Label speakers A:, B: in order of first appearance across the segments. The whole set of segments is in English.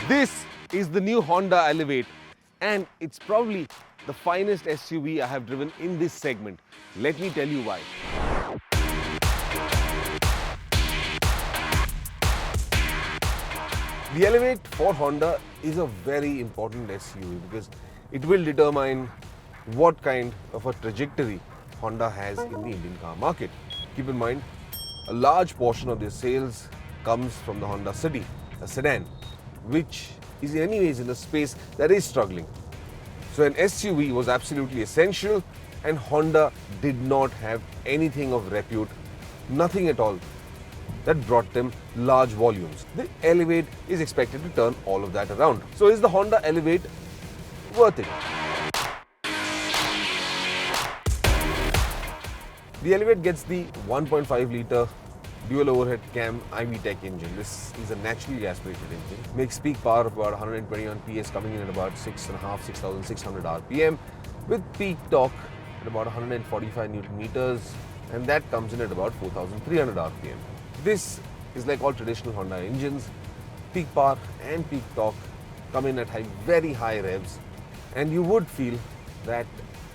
A: This is the new Honda Elevate, and it's probably the finest SUV I have driven in this segment. Let me tell you why. The Elevate for Honda is a very important SUV because it will determine what kind of a trajectory Honda has in the Indian car market. Keep in mind, a large portion of their sales comes from the Honda City, a sedan, which is anyways in a space that is struggling. So an SUV was absolutely essential, and Honda did not have anything of repute, nothing at all, that brought them large volumes. The Elevate is expected to turn all of that around. So is the Honda Elevate worth it? The Elevate gets the 1.5 litre dual overhead cam IV-Tech engine. This is a naturally aspirated engine. Makes peak power of about 121 PS, coming in at about 6,600 RPM, with peak torque at about 145 Newton meters, and that comes in at about 4,300 RPM. This is like all traditional Honda engines. Peak power and peak torque come in at very high revs, and you would feel that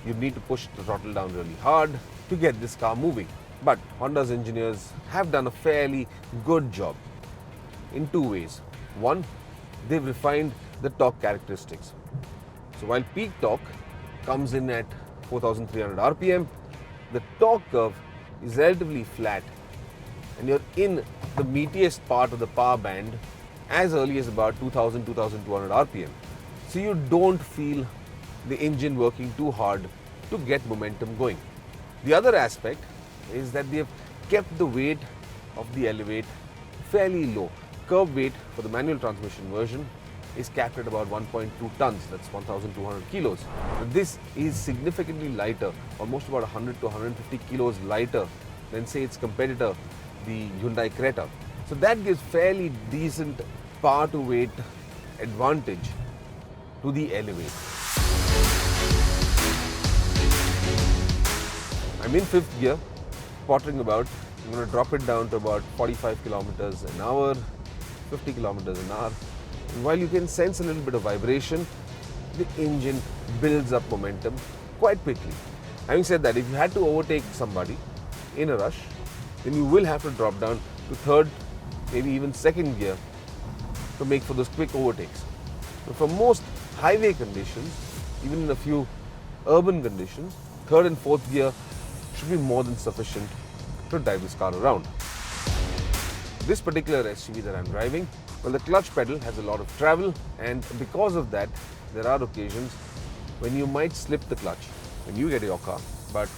A: you need to push the throttle down really hard to get this car moving. But Honda's engineers have done a fairly good job in two ways. One, they've refined the torque characteristics. So while peak torque comes in at 4,300 RPM, the torque curve is relatively flat, and you're in the meatiest part of the power band as early as about 2,200 RPM. So you don't feel the engine working too hard to get momentum going. The other aspect is that they have kept the weight of the Elevate fairly low. Curb weight for the manual transmission version is capped at about 1.2 tons, that's 1,200 kilos. But this is significantly lighter, almost about 100 to 150 kilos lighter than say its competitor, the Hyundai Creta. So that gives fairly decent power to weight advantage to the Elevate. I'm in fifth gear, pottering about. I'm going to drop it down to about 45 kilometers an hour, 50 kilometers an hour. And while you can sense a little bit of vibration, the engine builds up momentum quite quickly. Having said that, if you had to overtake somebody in a rush, then you will have to drop down to third, maybe even second gear to make for those quick overtakes. But for most highway conditions, even in a few urban conditions, third and fourth gear should be more than sufficient to drive this car around. This particular SUV that I'm driving, well, the clutch pedal has a lot of travel, and because of that, there are occasions when you might slip the clutch when you get your car. But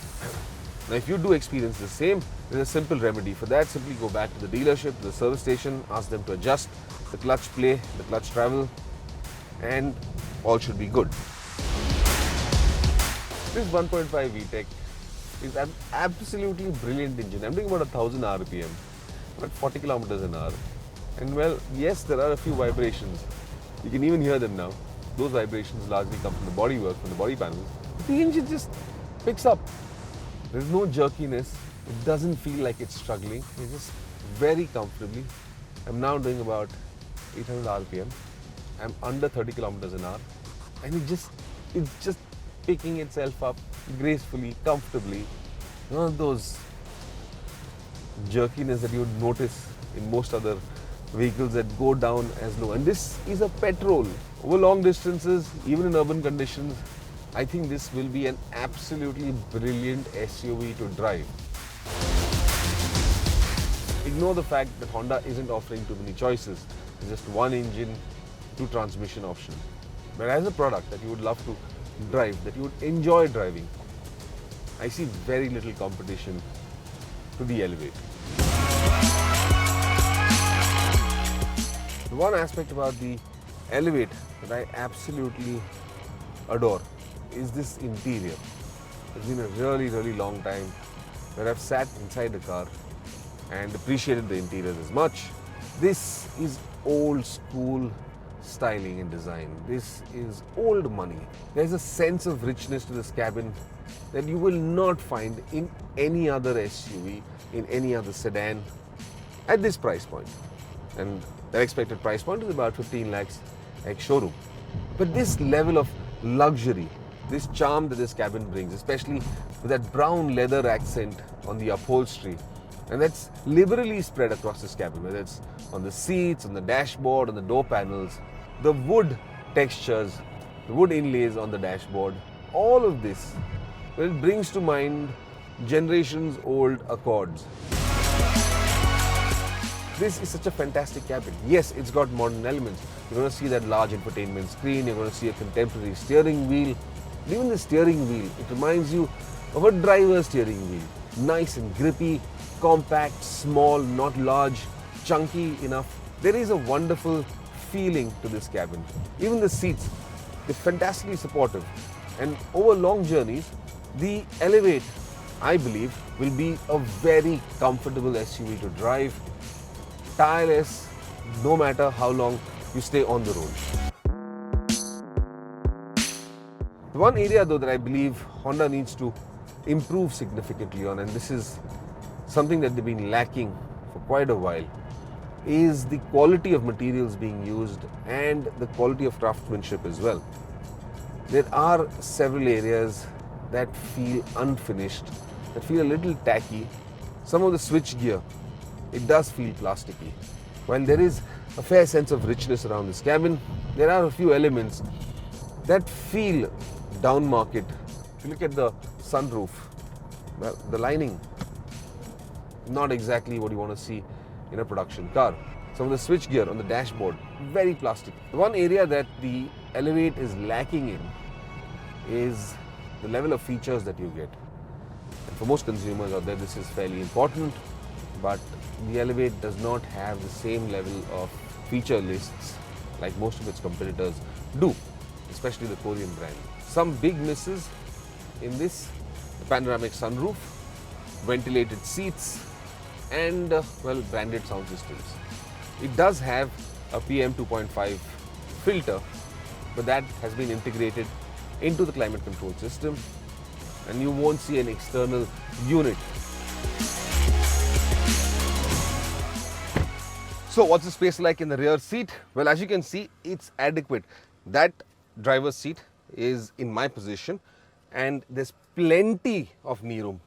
A: now if you do experience the same, there's a simple remedy for that. Simply go back to the dealership, the service station, ask them to adjust the clutch play, the clutch travel, and all should be good. This 1.5 VTEC is an absolutely brilliant engine. I'm doing about 1,000 RPM, about 40 kilometers an hour. And well, yes, there are a few vibrations. You can even hear them now. Those vibrations largely come from the bodywork, from the body panels. The engine just picks up. There's no jerkiness. It doesn't feel like it's struggling. It's just very comfortably. I'm now doing about 800 RPM. I'm under 30 kilometers an hour. And it's just picking itself up gracefully, comfortably. None of those jerkiness that you would notice in most other vehicles that go down as low. And this is a petrol. Over long distances, even in urban conditions, I think this will be an absolutely brilliant SUV to drive. Ignore the fact that Honda isn't offering too many choices. It's just one engine, two transmission option. But as a product that you would love to drive, that you would enjoy driving, I see very little competition to the Elevate. The one aspect about the Elevate that I absolutely adore is this interior. It's been a really, really long time where I've sat inside the car and appreciated the interior as much. This is old school styling and design. This is old money. There's a sense of richness to this cabin that you will not find in any other SUV, in any other sedan at this price point. And the expected price point is about 15 lakhs ex-showroom. But this level of luxury, this charm that this cabin brings, especially with that brown leather accent on the upholstery, and that's liberally spread across this cabin, whether it's on the seats, on the dashboard, on the door panels, the wood textures, the wood inlays on the dashboard, all of this, well, it brings to mind generations old Accords. This is such a fantastic cabin. Yes, it's got modern elements. You're going to see that large infotainment screen, you're going to see a contemporary steering wheel. Even the steering wheel, it reminds you of a driver's steering wheel. Nice and grippy, compact, small, not large, chunky enough. There is a wonderful feeling to this cabin. Even the seats, they're fantastically supportive. And over long journeys, the Elevate, I believe, will be a very comfortable SUV to drive, tireless, no matter how long you stay on the road. The one area though that I believe Honda needs to improve significantly on, and this is something that they've been lacking for quite a while, is the quality of materials being used and the quality of craftsmanship as well. There are several areas that feel unfinished, that feel a little tacky. Some of the switch gear, it does feel plasticky. While there is a fair sense of richness around this cabin, there are a few elements that feel down market. If you look at the sunroof, well, the lining, not exactly what you want to see in a production car. Some of the switch gear on the dashboard, very plastic. The one area that the Elevate is lacking in is the level of features that you get. And for most consumers out there, this is fairly important, but the Elevate does not have the same level of feature lists like most of its competitors do, especially the Korean brand. Some big misses in this: the panoramic sunroof, ventilated seats, and well, branded sound systems. It does have a PM 2.5 filter, but that has been integrated into the climate control system, and you won't see an external unit. So what's the space like in the rear seat? Well, as you can see, it's adequate. That driver's seat is in my position, and there's plenty of knee room,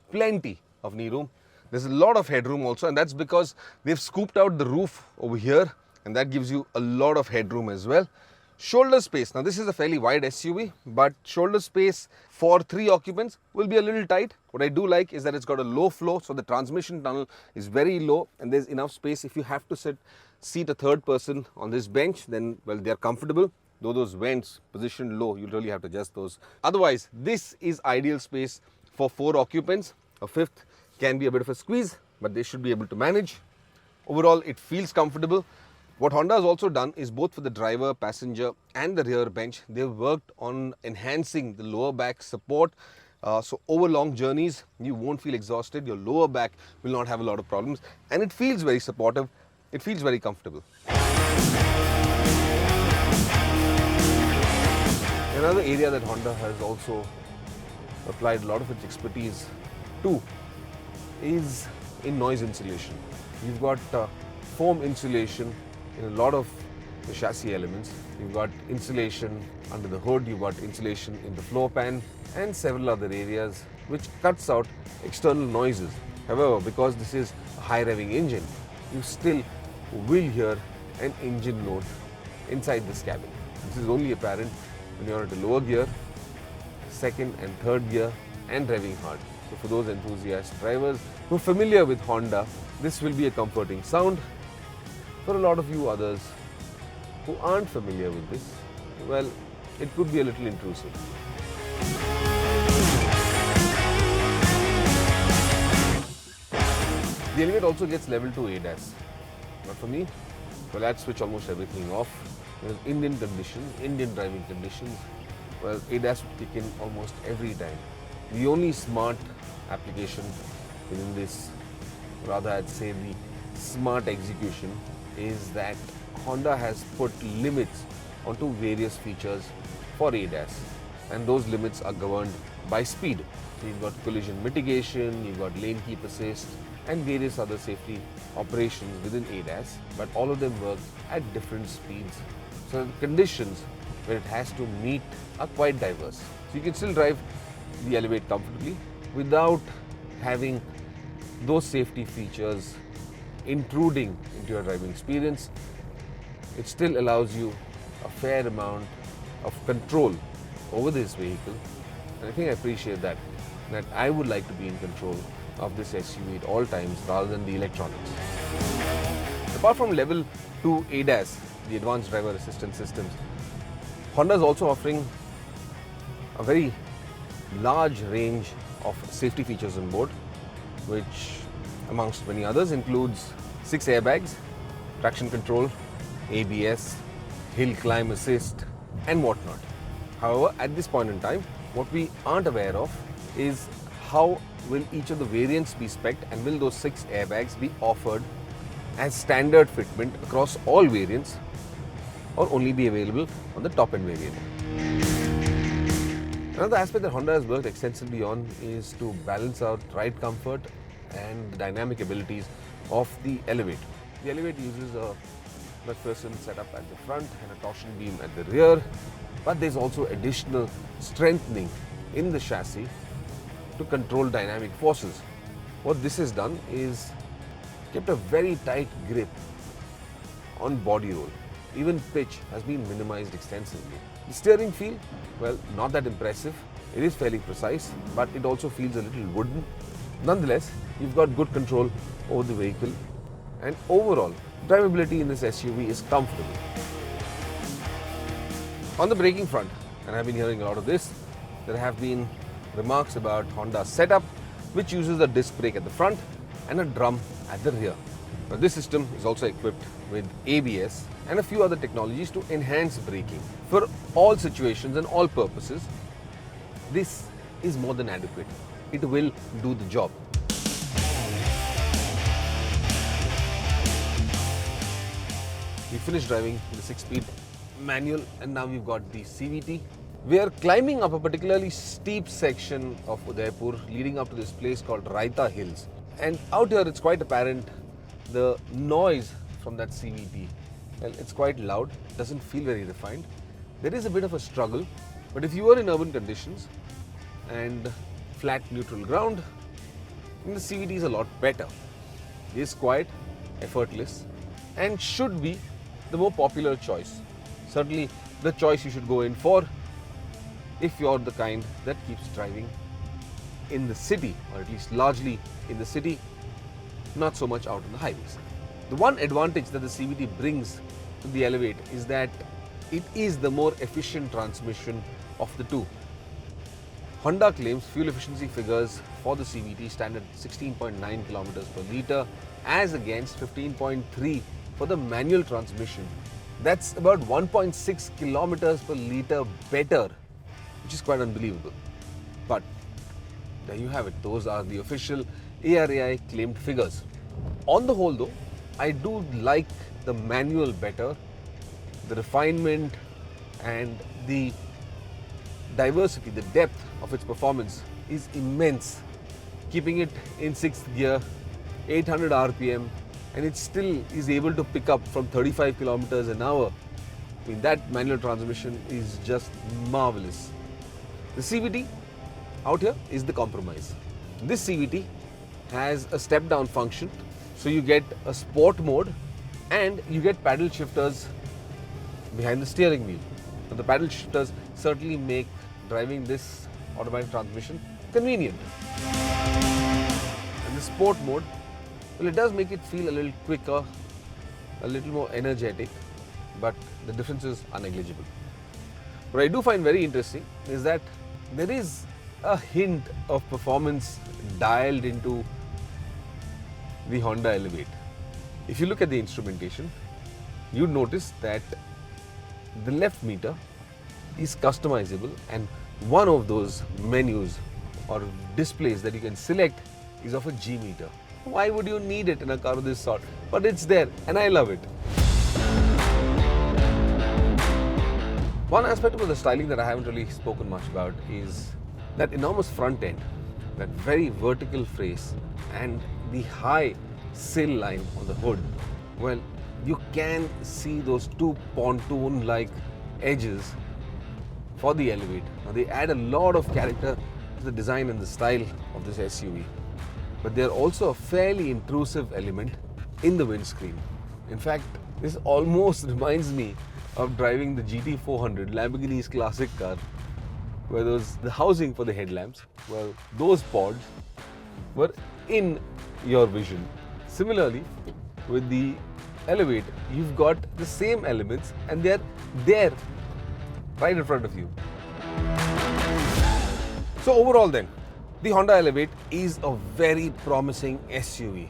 A: There's a lot of headroom also, and that's because they've scooped out the roof over here, and that gives you a lot of headroom as well. Shoulder space. Now this is a fairly wide SUV, but shoulder space for 3 occupants will be a little tight. What I do like is that it's got a low flow, so the transmission tunnel is very low, and there's enough space. If you have to seat a third person on this bench, then well, they're comfortable. Though those vents positioned low, you really have to adjust those. Otherwise, this is ideal space for 4 occupants. A fifth can be a bit of a squeeze, but they should be able to manage. Overall, it feels comfortable. What Honda has also done is, both for the driver, passenger and the rear bench, they've worked on enhancing the lower back support. So over long journeys, you won't feel exhausted, your lower back will not have a lot of problems, and it feels very supportive, it feels very comfortable. Another area that Honda has also applied a lot of its expertise to is in noise insulation. You've got foam insulation in a lot of the chassis elements. You've got insulation under the hood, you've got insulation in the floor pan, and several other areas, which cuts out external noises. However, because this is a high revving engine, you still will hear an engine note inside this cabin. This is only apparent when you're at a lower gear, second and third gear, and revving hard. So for those enthusiast drivers who are familiar with Honda, this will be a comforting sound. For a lot of you others who aren't familiar with this, well, it could be a little intrusive. The Elevate also gets level 2 ADAS. But for me, well, I'd switch almost everything off. Because Indian conditions, Indian driving conditions, well, ADAS would kick in almost every time. The only smart application within this, rather I'd say the smart execution, is that Honda has put limits onto various features for ADAS, and those limits are governed by speed. So you've got collision mitigation, you've got lane keep assist, and various other safety operations within ADAS, but all of them work at different speeds. So the conditions where it has to meet are quite diverse. So you can still drive the Elevate comfortably without having those safety features intruding into your driving experience. It still allows you a fair amount of control over this vehicle, and I think I appreciate that I would like to be in control of this SUV at all times rather than the electronics. Apart from level 2 ADAS, the advanced driver assistance systems, Honda is also offering a very large range of safety features on board, which amongst many others includes 6 airbags, traction control, ABS, hill climb assist and whatnot. However, at this point in time, what we aren't aware of is how will each of the variants be spec'd, and will those 6 airbags be offered as standard fitment across all variants or only be available on the top end variant. Another aspect that Honda has worked extensively on is to balance out ride comfort and the dynamic abilities of the Elevate. The Elevate uses a McPherson setup at the front and a torsion beam at the rear, but there's also additional strengthening in the chassis to control dynamic forces. What this has done is kept a very tight grip on body roll. Even pitch has been minimized extensively. The steering feel, well, not that impressive. It is fairly precise, but it also feels a little wooden. Nonetheless, you've got good control over the vehicle, and overall, drivability in this SUV is comfortable. On the braking front, and I've been hearing a lot of this, there have been remarks about Honda's setup, which uses a disc brake at the front and a drum at the rear. Now, this system is also equipped with ABS and a few other technologies to enhance braking. For all situations and all purposes, this is more than adequate. It will do the job. We finished driving the 6-speed manual and now we've got the CVT. We are climbing up a particularly steep section of Udaipur leading up to this place called Raita Hills. And out here it's quite apparent the noise from that CVT. Well, it's quite loud, doesn't feel very refined. There is a bit of a struggle, but if you are in urban conditions and flat neutral ground, then the CVT is a lot better. It is quiet, effortless, and should be the more popular choice. Certainly the choice you should go in for if you're the kind that keeps driving in the city, or at least largely in the city, not so much out on the highways. The one advantage that the CVT brings to the Elevate is that it is the more efficient transmission of the two. Honda claims fuel efficiency figures for the CVT stand at 16.9 kilometers per litre as against 15.3 for the manual transmission. That's about 1.6 kilometers per litre better, which is quite unbelievable. But there you have it. Those are the official ARAI claimed figures. On the whole though, I do like the manual better. The refinement and the diversity, the depth of its performance is immense. Keeping it in 6th gear, 800 RPM, and it still is able to pick up from 35 kilometers an hour. I mean, that manual transmission is just marvelous. The CVT out here is the compromise. This CVT has a step down function, so you get a sport mode and you get paddle shifters behind the steering wheel. Now, the paddle shifters certainly make driving this automatic transmission convenient. And the sport mode, well, it does make it feel a little quicker, a little more energetic, but the differences are negligible. What I do find very interesting is that there is a hint of performance dialed into the Honda Elevate. If you look at the instrumentation, you'd notice that the left meter is customizable, and one of those menus or displays that you can select is of a G meter. Why would you need it in a car of this sort? But it's there and I love it. One aspect of the styling that I haven't really spoken much about is that enormous front end, that very vertical face and the high sill line on the hood. Well, you can see those two pontoon-like edges for the Elevate. Now they add a lot of character to the design and the style of this SUV. But they're also a fairly intrusive element in the windscreen. In fact, this almost reminds me of driving the GT400, Lamborghini's classic car, where the housing for the headlamps, well, those pods were in your vision. Similarly, with the Elevate, you've got the same elements and they're there, right in front of you. So overall then, the Honda Elevate is a very promising SUV.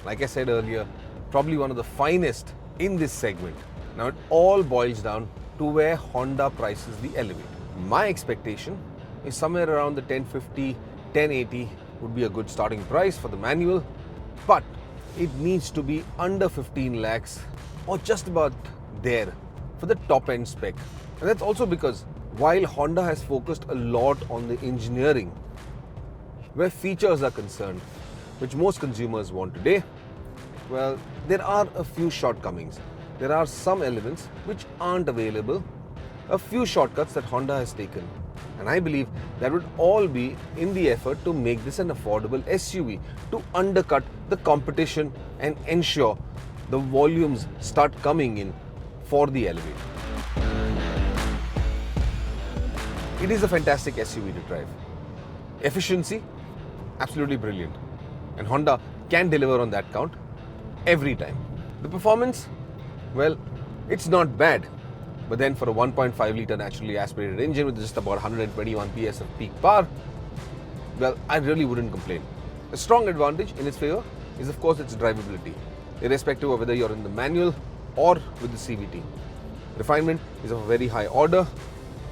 A: Like I said earlier, probably one of the finest in this segment. Now it all boils down to where Honda prices the Elevate. My expectation is somewhere around the 1050, 1080 would be a good starting price for the manual, but it needs to be under 15 lakhs or just about there for the top end spec. And that's also because while Honda has focused a lot on the engineering, where features are concerned, which most consumers want today, well, there are a few shortcomings. There are some elements which aren't available, a few shortcuts that Honda has taken. And I believe that would all be in the effort to make this an affordable SUV, to undercut the competition and ensure the volumes start coming in for the Elevate. It is a fantastic SUV to drive. Efficiency, absolutely brilliant. And Honda can deliver on that count every time. The performance, well, it's not bad. But then for a 1.5 litre naturally aspirated engine with just about 121 PS of peak power, well, I really wouldn't complain. A strong advantage in its favor is of course its drivability, irrespective of whether you're in the manual or with the CVT. Refinement is of a very high order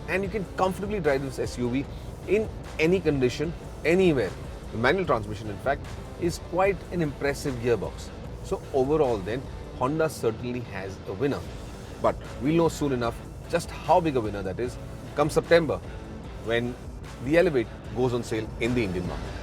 A: and you can comfortably drive this SUV in any condition, anywhere. The manual transmission, in fact, is quite an impressive gearbox. So overall then, Honda certainly has a winner. But we'll know soon enough just how big a winner that is come September, when the Elevate goes on sale in the Indian market.